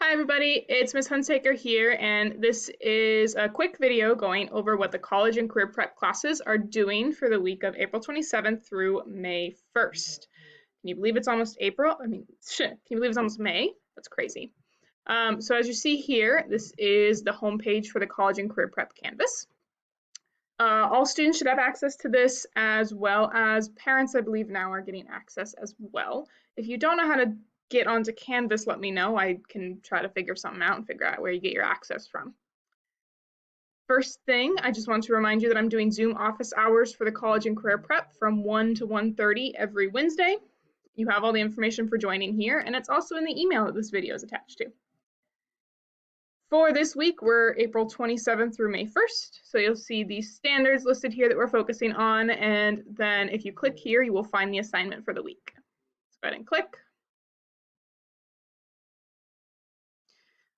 Hi everybody, it's Ms. Hunsaker here, and this is a quick video going over what the college and career prep classes are doing for the week of April 27th through May 1st. Can you believe it's almost April? Can you believe it's almost May? That's crazy. So as you see here, this is the homepage for the college and career prep Canvas. All students should have access to this, as well as parents, I believe, now are getting access as well. If you don't know how to get onto Canvas, let me know. I can try to figure something out and figure out where you get your access from. First thing, I just want to remind you that I'm doing Zoom office hours for the college and career prep from 1 to 1:30 every Wednesday. You have all the information for joining here, and it's also in the email that this video is attached to. For this week, we're April 27th through May 1st, so you'll see the standards listed here that we're focusing on, and then if you click here, you will find the assignment for the week. Let's go ahead and click.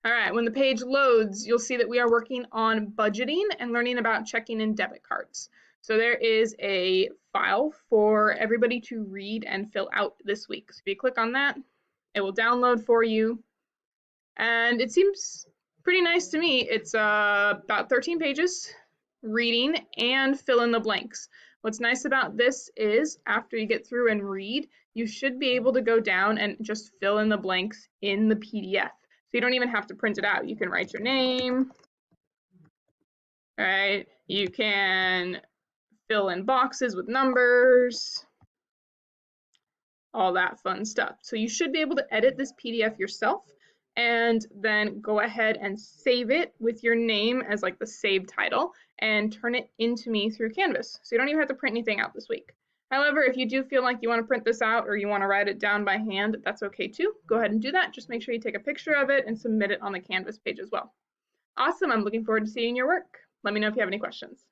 All right, when the page loads, you'll see that we are working on budgeting and learning about checking and debit cards. So there is a file for everybody to read and fill out this week. So if you click on that, it will download for you, and it seems pretty nice to me. It's about 13 pages, reading and fill in the blanks. What's nice about this is after you get through and read, you should be able to go down and just fill in the blanks in the PDF. So you don't even have to print it out. You can write your name, all right? You can fill in boxes with numbers, all that fun stuff. So you should be able to edit this PDF yourself and then go ahead and save it with your name as like the save title and turn it into me through Canvas. So you don't even have to print anything out this week. However, if you do feel like you want to print this out or you want to write it down by hand, that's okay too. Go ahead and do that. Just make sure you take a picture of it and submit it on the Canvas page as well. Awesome. I'm looking forward to seeing your work. Let me know if you have any questions.